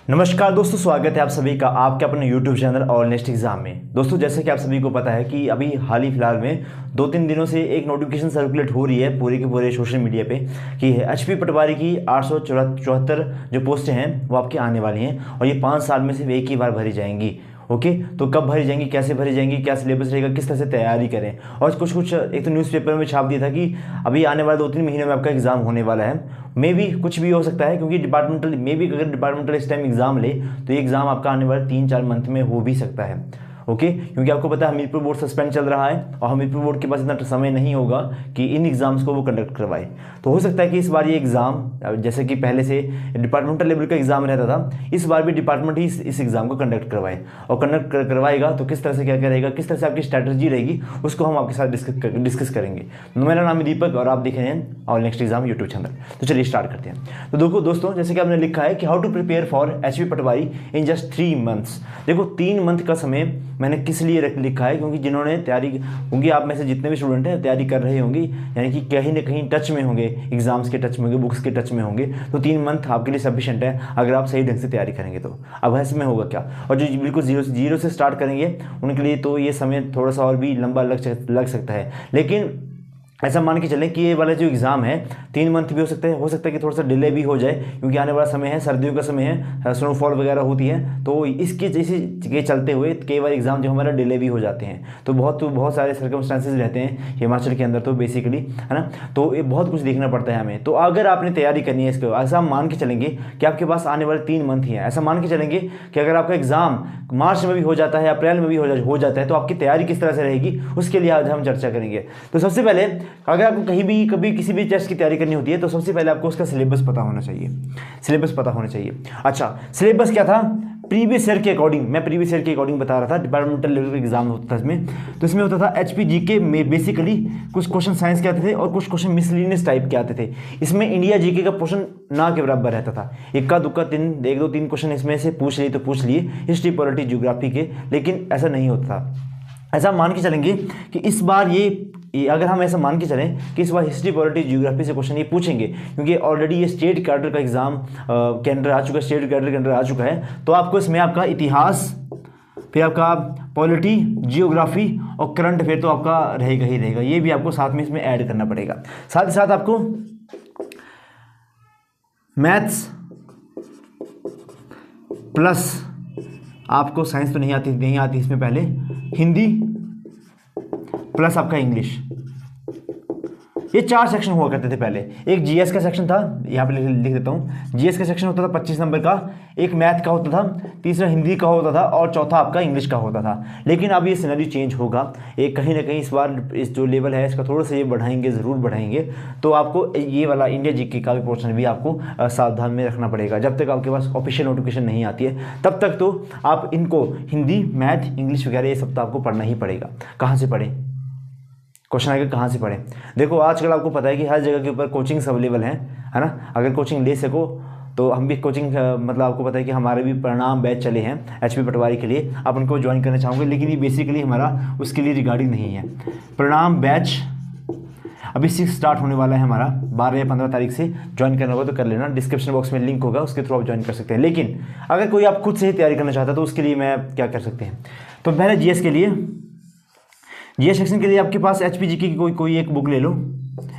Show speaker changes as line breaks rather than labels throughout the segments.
नमस्कार दोस्तों, स्वागत है आप सभी का आपके अपने YouTube channel all next exam में। दोस्तों, जैसे कि आप सभी को पता है कि अभी हाल ही फिलहाल में 2-3 दिनों से एक नोटिफिकेशन सर्कुलेट हो रही है पूरे के पूरे सोशल मीडिया पे कि HP पटवारी की 874 जो पोस्टें हैं वो आपकी आने वाली हैं और ये 5 साल में सिर्फ एक ही बार भरी जाएंगी। ओके, तो कब भरी जाएंगी, कैसे भरी जाएंगी, क्या सिलेबस रहेगा, किस तरह से तैयारी करें। और कुछ एक तो न्यूज़पेपर में छाप दिया था कि अभी आने वाले 2-3 महीने में आपका एग्ज़ाम होने वाला है। मे भी कुछ भी हो सकता है, क्योंकि डिपार्टमेंटल अगर डिपार्टमेंटल इस टाइम एग्ज़ाम ले तो ये एग्ज़ाम आपका आने वाले 3-4 मंथ में हो भी सकता है। ओके, क्योंकि आपको पता है हमीरपुर बोर्ड सस्पेंड चल रहा है और हमीरपुर बोर्ड के पास इतना समय नहीं होगा कि इन एग्ज़ाम्स को वो कंडक्ट करवाए। तो हो सकता है कि इस बार ये एग्ज़ाम, जैसे कि पहले से डिपार्टमेंटल लेवल का एग्ज़ाम रहता था, इस बार भी डिपार्टमेंट ही इस एग्ज़ाम को कंडक्ट करवाए। और कंडक्ट करवाएगा तो किस तरह से क्या करेगा, किस तरह से आपकी स्ट्रैटेजी रहेगी, उसको हम आपके साथ डिस्कस करेंगे। मेरा नाम है दीपक और आप देख रहे हैं all next exam YouTube channel. तो चलिए स्टार्ट करते हैं। तो देखो दोस्तों, जैसे कि आपने लिखा है कि how to prepare for HP patwari in just 3 months. देखो 3 मंथ का समय मैंने किस लिए लिखा है, क्योंकि आप में से जितने भी स्टूडेंट हैं तैयारी कर रहे होंगे, यानी कि कहीं ना कहीं टच में होंगे, एग्जाम्स के टच में होंगे, बुक्स के टच में होंगे। तो 3 मंथ आपके लिए सफिशिएंट है अगर आप सही ढंग से तैयारी करेंगे तो। अब ऐसे में होगा क्या, और जो बिल्कुल जीरो से स्टार्ट करेंगे उनके लिए तो ये समय थोड़ा सा और भी लंबा लग सकता है। लेकिन ऐसा मान के चलें कि ये वाला जो एग्ज़ाम है 3 मंथ भी हो सकता है कि थोड़ा सा डिले भी हो जाए, क्योंकि आने वाला समय है, सर्दियों का समय है, स्नोफॉल वगैरह होती है। तो इसी के चलते हुए कई बार एग्ज़ाम जो हमारा डिले भी हो जाते हैं। तो बहुत सारे सर्कमस्टांसेस रहते हैं हिमाचल के अंदर, तो बेसिकली है ना, तो ये बहुत कुछ देखना पड़ता है हमें। तो अगर आपने तैयारी करनी है इसको, ऐसा हम मान के चलेंगे कि आपके पास आने वाले 3 मंथ ही हैं, ऐसा मान के चलेंगे कि अगर आपका एग्ज़ाम मार्च में भी हो जाता है, अप्रैल में भी हो जाता है, तो आपकी तैयारी किस तरह से रहेगी उसके लिए आज हम चर्चा करेंगे। तो सबसे पहले अगर आपको कभी किसी भी टेस्ट की तैयारी करनी होती है तो सबसे पहले आपको उसका सिलेबस पता होना चाहिए। अच्छा, सिलेबस क्या था प्रीवियस ईयर के अकॉर्डिंग, मैं प्रीवियस ईयर के अकॉर्डिंग बता रहा था। डिपार्टमेंटल लेवल का एग्जाम होता था इसमें, तो इसमें होता था HP GK में बेसिकली कुछ क्वेश्चन साइंस के आते थे और कुछ क्वेश्चन मिसलिनियस टाइप के आते थे। इसमें इंडिया GK का पोर्शन ना के बराबर रहता था। इक्का दुक्का 1-2-3 क्वेश्चन इसमें से पूछ लिए हिस्ट्री, पॉलिटी, ज्योग्राफी के, लेकिन ऐसा नहीं होता था। ऐसा मान के चलेंगे कि इस बार अगर हम ऐसा मान के चलें कि इस बार हिस्ट्री, पॉलिटी, ज्योग्राफी से क्वेश्चन ये पूछेंगे, क्योंकि ऑलरेडी ये स्टेट कैडर का एग्जाम के अंदर आ चुका है, स्टेट कैडर के अंदर आ चुका है। तो आपको इसमें आपका इतिहास, फिर आपका पॉलिटी, जियोग्राफी और करंट अफेयर तो आपका रहेगा ही रहेगा। ये भी आपको साथ में इसमें ऐड करना पड़ेगा। साथ ही साथ आपको मैथ्स प्लस आपको साइंस तो नहीं आती इसमें, पहले हिंदी प्लस आपका इंग्लिश, ये 4 सेक्शन हुआ करते थे पहले। एक GS का सेक्शन था, यहाँ पे लिख देता हूँ। GS का सेक्शन होता था 25 नंबर का, एक मैथ का होता था, तीसरा हिंदी का होता था और चौथा आपका इंग्लिश का होता था। लेकिन अब ये सिनेरियो चेंज होगा, एक कहीं ना कहीं इस बार इस जो लेवल है इसका थोड़ा सा ये ज़रूर बढ़ाएंगे। तो आपको ये वाला इंडिया GK का भी पोर्शन भी आपको सावधान में रखना पड़ेगा। जब तक आपके पास ऑफिशियल नोटिफिकेशन नहीं आती है तब तक तो आप इनको हिंदी, मैथ, इंग्लिश वगैरह ये सब तो आपको पढ़ना ही पड़ेगा। कहाँ से पढ़ें, क्वेश्चन आएगा कहाँ से पढ़ें। देखो आजकल आपको पता है कि हर जगह के ऊपर कोचिंग्स अवेलेबल हैं, है ना। अगर कोचिंग ले सको तो हम भी कोचिंग, मतलब आपको पता है कि हमारे भी परिणाम बैच चले हैं HP पटवारी के लिए, आप उनको ज्वाइन करना चाहोगे, लेकिन ये बेसिकली हमारा उसके लिए रिगार्डिंग नहीं है। परिणाम बैच अभी 6 स्टार्ट होने वाला है हमारा, 12 या 15 तारीख से ज्वाइन करना होगा तो कर लेना। डिस्क्रिप्शन बॉक्स में लिंक होगा, उसके थ्रू आप ज्वाइन कर सकते हैं। लेकिन अगर कोई आप खुद से ही तैयारी करना चाहता है तो उसके लिए मैं क्या कर सकते हैं, तो पहले GS के लिए, GS सेक्शन के लिए आपके पास HP GK की कोई एक बुक ले लो।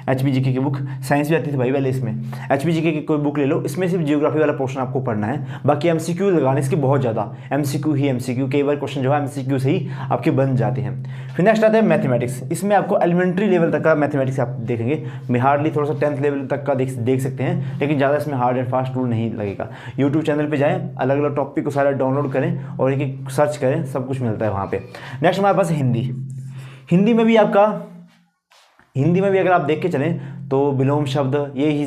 HP GK की बुक, साइंस भी आती थी भाई पहले इसमें। HP GK की कोई बुक ले लो, इसमें सिर्फ जियोग्राफी वाला पोर्शन आपको पढ़ना है, बाकी MCQ लगाने इसके बहुत ज़्यादा, MCQ, कई बार क्वेश्चन जो है MCQ से ही आपके बन जाते हैं। फिर नेक्स्ट आता है मैथमेटिक्स। इसमें आपको एलिमेंट्री लेवल तक का मैथमेटिक्स आप देखेंगे, मैं हार्डली थोड़ा सा 10th लेवल तक का देख सकते हैं, लेकिन ज़्यादा इसमें हार्ड एंड फास्ट रूल नहीं लगेगा। यूट्यूब चैनल पर जाएँ, अलग अलग टॉपिक को सारा डाउनलोड करें और एक सर्च करें, सब कुछ मिलता है वहाँ पर। नेक्स्ट हमारे पास हिंदी में भी अगर आप देख के चलें तो विलोम शब्द, यही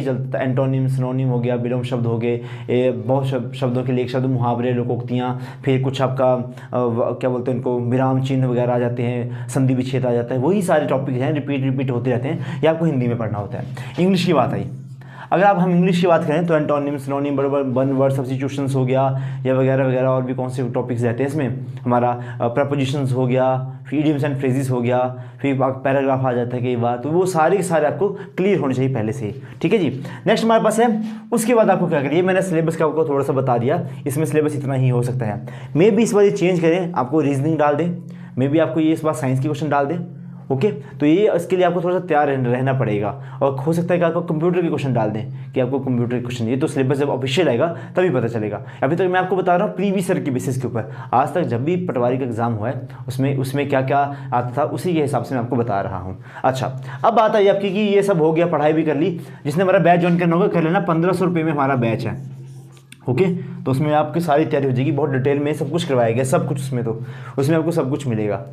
चलता है। एंटोनिम, सिनोनिम हो गया, विलोम शब्द हो गए, बहुत शब्दों के लिए एक शब्द, मुहावरे, लोकोक्तियाँ, फिर कुछ आपका क्या बोलते हैं इनको, विराम चिन्ह वगैरह आ जाते हैं, संधि विच्छेद आ जाता है। वही सारे टॉपिक हैं, रिपीट होते रहते हैं, ये आपको हिंदी में पढ़ना होता है। इंग्लिश की बात आई, अगर आप हम इंग्लिश की बात करें तो antonym, synonym, one word substitutions हो गया या वगैरह वगैरह, और भी कौन से टॉपिक्स रहते हैं इसमें, हमारा प्रपोजिशंस हो गया, फिर इडियम्स एंड फ्रेजेस हो गया, फिर पैराग्राफ आ जाता है कई बार, तो वो सारे के सारे आपको क्लियर होने चाहिए पहले से ही। ठीक है जी। नेक्स्ट हमारे पास है, उसके बाद आपको क्या करिए, मैंने सिलेबस का आपको थोड़ा सा बता दिया, इसमें सिलेबस इतना ही हो सकता है। मे भी इस बार ये चेंज करें, आपको रीजनिंग डाल दें, मे भी आपको ये इस बार साइंस के क्वेश्चन डाल दें। ओके, तो ये इसके लिए आपको थोड़ा सा तैयार रहना पड़ेगा, और हो सकता है कि आपको कंप्यूटर के क्वेश्चन डाल दें कि आपको कंप्यूटर के क्वेश्चन, ये तो सिलेबस जब ऑफिशियल आएगा तभी पता चलेगा। अभी तक मैं आपको बता रहा हूँ प्रीवियस ईयर के बेसिस के ऊपर, आज तक जब भी पटवारी का एग्जाम हुआ है उसमें क्या क्या आता था उसी के हिसाब से मैं आपको बता रहा हूँ। अच्छा, अब बात आई आपकी कि ये सब हो गया, पढ़ाई भी कर ली, जिसने हमारा बैच ज्वाइन करना होगा कर लेना, 1500 रुपये में हमारा बैच है। ओके, तो उसमें आपकी सारी तैयारी हो जाएगी, बहुत डिटेल में सब कुछ करवाया गया, सब कुछ उसमें, तो उसमें आपको सब कुछ मिलेगा।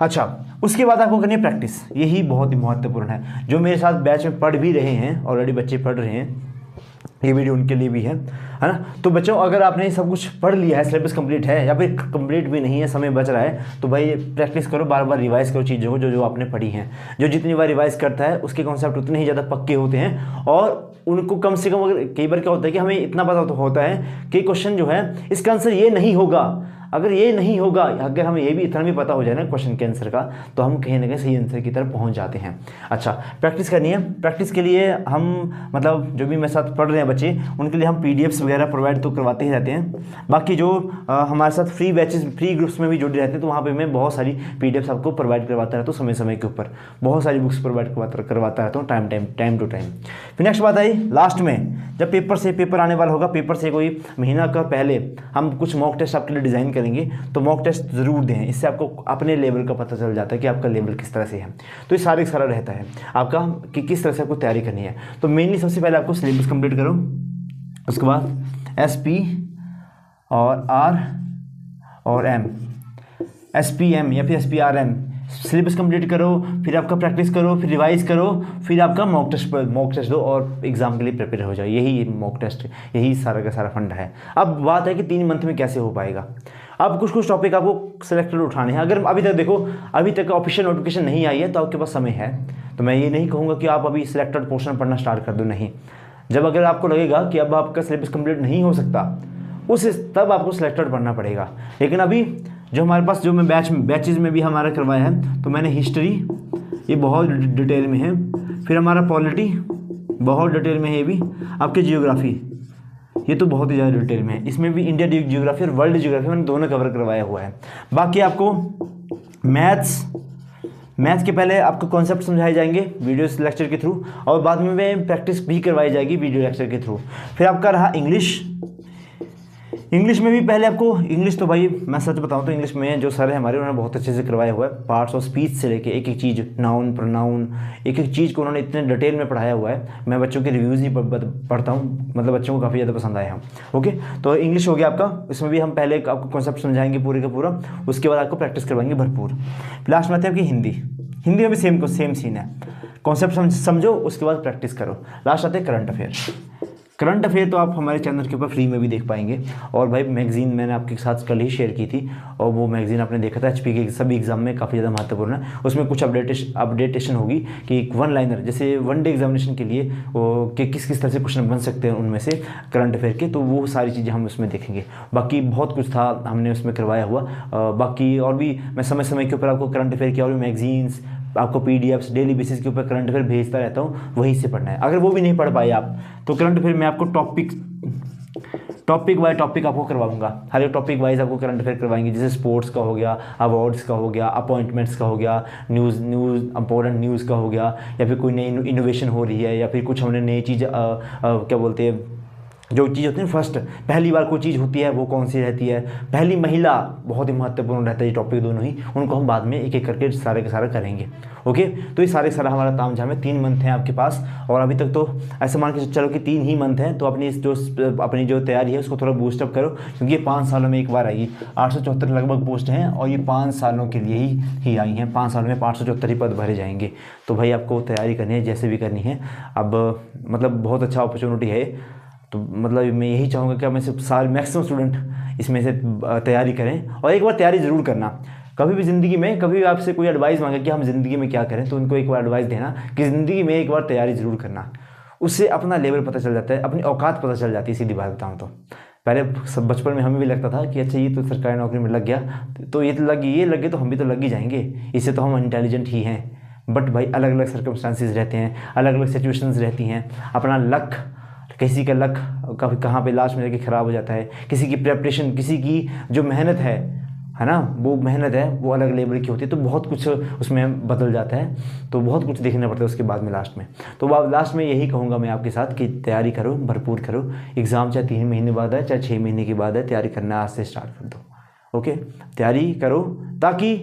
अच्छा, उसके बाद आपको करनी है प्रैक्टिस, यही बहुत ही महत्वपूर्ण है। जो मेरे साथ बैच में पढ़ भी रहे हैं, ऑलरेडी बच्चे पढ़ रहे हैं, ये वीडियो उनके लिए भी है ना। तो बच्चों, अगर आपने सब कुछ पढ़ लिया है, सिलेबस कंप्लीट है या फिर कंप्लीट भी नहीं है, समय बच रहा है, तो भाई प्रैक्टिस करो, बार बार रिवाइज करो चीज़ों को जो आपने पढ़ी हैं। जो जितनी बार रिवाइज करता है उसके कॉन्सेप्ट उतने ही ज़्यादा पक्के होते हैं, और उनको कम से कम, अगर कई बार क्या होता है कि हमें इतना पता तो होता है कि क्वेश्चन जो है इसका आंसर ये नहीं होगा, अगर ये नहीं होगा, अगर हमें ये भी इतना भी पता हो जाए ना क्वेश्चन के आंसर का, तो हम कहीं ना कहीं सही आंसर की तरफ पहुंच जाते हैं। अच्छा, प्रैक्टिस करनी है। प्रैक्टिस के लिए हम मतलब जो भी मेरे साथ पढ़ रहे हैं बच्चे, उनके लिए हम पीडीएफ्स वगैरह प्रोवाइड तो करवाते ही रहते हैं। बाकी जो हमारे साथ फ्री बैचेस, फ्री ग्रुप्स में भी जुड़े रहते हैं, तो वहाँ पर मैं बहुत सारी पीडीएफ्स आपको प्रोवाइड करवाता रहता हूँ समय समय के ऊपर, बहुत सारी बुक्स प्रोवाइड करवाता रहता हूँ टाइम टू टाइम। फिर नेक्स्ट बात आई लास्ट में, जब पेपर आने वाला होगा, पेपर से कोई महीना का पहले हम कुछ मॉक टेस्ट आपके लिए डिज़ाइन करेंगे, तो मॉक टेस्ट ज़रूर दें, इससे आपको अपने लेवल का पता चल जाता है कि आपका लेवल किस तरह से है। तो ये सारा रहता है आपका कि किस तरह से आपको तैयारी करनी है। तो मेनली सबसे पहले आपको सिलेबस कंप्लीट करो, उसके बाद एसपी और आर और एम, एसपीएम या फिर एसपीआरएम सिलेबस कंप्लीट करो, फिर आपका प्रैक्टिस करो, फिर रिवाइज करो, फिर आपका मॉक टेस्ट दो और एग्जाम के लिए प्रिपेयर हो जाओ। यही मॉक टेस्ट, यही सारा का सारा फंडा है। अब बात है कि 3 मंथ में कैसे हो पाएगा। अब कुछ टॉपिक आपको सेलेक्टेड उठाने हैं। अगर अभी तक देखो, अभी तक ऑफिशियल नोटिफिकेशन नहीं आई है, तो आपके पास समय है, तो मैं ये नहीं कहूँगा कि आप अभी सिलेक्टेड पोर्शन पढ़ना स्टार्ट कर दो, नहीं। जब अगर आपको लगेगा कि अब आपका सिलेबस कंप्लीट नहीं हो सकता, तब आपको सिलेक्टेड पढ़ना पड़ेगा। लेकिन अभी जो हमारे पास, जो मैं बैचेज में भी हमारा करवाया है, तो मैंने हिस्ट्री, ये बहुत डिटेल में है, फिर हमारा पॉलिटी बहुत डिटेल में है, ये भी आपके जियोग्राफी, ये तो बहुत ही ज़्यादा डिटेल में है, इसमें भी इंडिया जियोग्राफी और वर्ल्ड जियोग्राफी मैंने दोनों कवर करवाया हुआ है। बाकी आपको मैथ्स के पहले आपको कॉन्सेप्ट समझाए जाएंगे वीडियो लेक्चर के थ्रू, और बाद में प्रैक्टिस भी करवाई जाएगी वीडियो लेक्चर के थ्रू। फिर आपका रहा इंग्लिश में भी पहले आपको, इंग्लिश तो भाई मैं सच बताऊं तो इंग्लिश में जो सर है हमारे, उन्होंने बहुत अच्छे से करवाया हुआ है। पार्ट्स ऑफ स्पीच से लेके एक एक चीज़, नाउन प्रोनाउन, एक एक चीज़ को उन्होंने इतने डिटेल में पढ़ाया हुआ है। मैं बच्चों के रिव्यूज़ ही पढ़ता हूँ, मतलब बच्चों को काफ़ी ज़्यादा पसंद आया है। ओके, तो इंग्लिश हो गया आपका, इसमें भी हम पहले आपको कॉन्सेप्ट समझाएंगे पूरे का पूरा, उसके बाद आपको प्रैक्टिस करवाएंगे भरपूर। लास्ट में आती है आपकी हिंदी में भी सेम सीन है, कॉन्सेप्ट समझो, उसके बाद प्रैक्टिस करो। लास्ट आते हैं करंट अफेयर तो आप हमारे चैनल के ऊपर फ्री में भी देख पाएंगे। और भाई मैगजीन मैंने आपके साथ कल ही शेयर की थी, और वो मैगजीन आपने देखा था एचपी के सभी एग्जाम में काफ़ी ज़्यादा महत्वपूर्ण है। उसमें कुछ अपडेटेशन होगी कि वन लाइनर, जैसे वन डे एग्जामिनेशन के लिए कि किस तरह से क्वेश्चन बन सकते हैं उनमें से करंट अफेयर के, तो वो सारी चीज़ें हम उसमें देखेंगे। बाकी बहुत कुछ था हमने उसमें करवाया हुआ। बाकी और भी मैं समय समय के ऊपर आपको करंट अफेयर की और भी मैगजीन्स, आपको पीडीएफ्स डेली बेसिस के ऊपर करंट अफेयर भेजता रहता हूँ, वहीं से पढ़ना है। अगर वो भी नहीं पढ़ पाए आप, तो करंट अफेयर मैं आपको टॉपिक बाय टॉपिक आपको करवाऊंगा। हर एक टॉपिक वाइज आपको करंट अफेयर करवाएंगे, जैसे स्पोर्ट्स का हो गया, अवार्ड्स का हो गया, अपॉइंटमेंट्स का हो गया, न्यूज़ इंपॉर्टेंट न्यूज़ का हो गया, या फिर कोई नई इनोवेशन हो रही है, या फिर कुछ हमने नई चीज़ क्या बोलते हैं, जो चीज़ होती है फर्स्ट, पहली बार कोई चीज़ होती है वो कौन सी रहती है, पहली महिला, बहुत ही महत्वपूर्ण रहता है ये टॉपिक दोनों ही, उनको हम बाद में एक एक करके सारे के सारे करेंगे। ओके, तो ये सारे सारा हमारा ताम झाम है। 3 मंथ हैं आपके पास, और अभी तक तो ऐसे मान के चलो कि 3 ही मंथ हैं, तो अपनी जो तैयारी है उसको थोड़ा बूस्टअप करो, क्योंकि ये 5 सालों में एक बार आएगी। 874 लगभग पोस्ट हैं, और ये 5 सालों के लिए ही आई हैं। 5 सालों में 574 ही पद भरे जाएंगे। तो भाई आपको तैयारी करनी है, जैसे भी करनी है। अब मतलब बहुत अच्छा अपॉर्चुनिटी है, तो मतलब मैं यही चाहूँगा कि मैं सारे मैक्सिमम स्टूडेंट इसमें से तैयारी करें, और एक बार तैयारी ज़रूर करना। कभी भी ज़िंदगी में, कभी भी आपसे कोई एडवाइस मांगे कि हम ज़िंदगी में क्या करें, तो उनको एक बार एडवाइस देना कि ज़िंदगी में एक बार तैयारी ज़रूर करना। उससे अपना लेवल पता चल जाता है, अपनी औकात पता चल जाती है। सीधी बात बताऊँ तो पहले सब बचपन में हमें भी लगता था कि अच्छा ये तो सरकारी नौकरी में लग गया, तो ये लग गए तो हम भी तो लग ही जाएंगे, इससे तो हम इंटेलिजेंट ही हैं। बट भाई अलग अलग सर्कमस्टांसिस रहते हैं, अलग अलग सिचुएशंस रहती हैं, अपना लक, किसी का लक कभी कहाँ पे लास्ट में जाके ख़राब हो जाता है, किसी की प्रेपरेशन, किसी की जो मेहनत है ना, वो मेहनत है वो अलग लेवल की होती है, तो बहुत कुछ उसमें बदल जाता है, तो बहुत कुछ देखना पड़ता है उसके बाद में लास्ट में। तो अब लास्ट में यही कहूँगा मैं आपके साथ कि तैयारी करो, भरपूर करो। एग्ज़ाम चाहे 3 महीने बाद है, चाहे 6 महीने के बाद है, तैयारी करना आज से स्टार्ट कर दो। ओके, तैयारी करो ताकि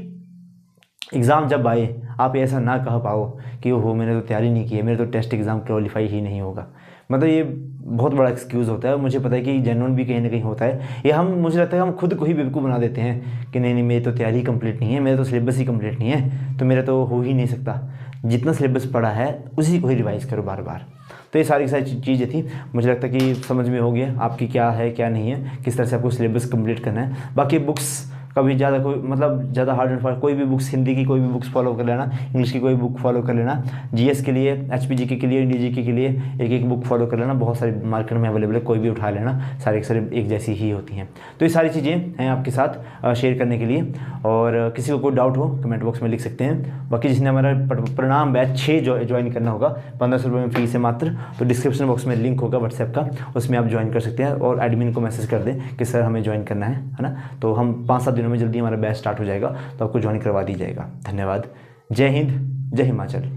एग्ज़ाम जब आए आप ऐसा ना कह पाओ कि ओहो मैंने तो तैयारी नहीं की है, मेरे तो टेस्ट एग्ज़ाम क्वालिफाई ही नहीं होगा। मतलब ये बहुत बड़ा एक्सक्यूज़ होता है, मुझे पता है कि जेन्युइन भी कहीं ना कहीं होता है। ये मुझे लगता है हम खुद को ही बेवकूफ़ बना देते हैं कि नहीं मेरी तो तैयारी कंप्लीट नहीं है, मेरा तो सिलेबस ही कंप्लीट नहीं है, तो मेरा तो हो ही नहीं सकता। जितना सिलेबस पढ़ा है उसी को ही रिवाइज़ करो बार बार। तो ये सारी चीज़ें थी, मुझे लगता है कि समझ में हो गया आपकी क्या है क्या नहीं है, किस तरह से आपको सिलेबस कंप्लीट करना है। बाकी बुक्स कभी ज़्यादा कोई मतलब ज़्यादा हार्ड एंड फास्ट, कोई भी बुक्स, हिंदी की कोई भी बुक्स फॉलो कर लेना, इंग्लिश की कोई बुक फॉलो कर लेना, जीएस के लिए, एचपीजीके के लिए, इंडी के लिए एक एक बुक फॉलो कर लेना, बहुत सारी मार्केट में अवेलेबल है, कोई भी उठा लेना, सारे के सारे एक जैसी ही होती हैं। तो ये सारी चीज़ें हैं आपके साथ शेयर करने के लिए, और किसी को कोई डाउट हो कमेंट बॉक्स में लिख सकते हैं। बाकी जिसने हमारा प्रणाम बैच 6 ज्वाइन करना होगा, 1500 रुपये में फीस है मात्र, तो डिस्क्रिप्शन बॉक्स में लिंक होगा व्हाट्सएप का, उसमें आप ज्वाइन कर सकते हैं, और एडमिन को मैसेज कर दें कि सर हमें ज्वाइन करना है ना, तो हम 5-7 दिनों में जल्दी हमारा बैच स्टार्ट हो जाएगा, तो आपको ज्वाइन करवा दी जाएगा। धन्यवाद। जय हिंद, जय हिमाचल।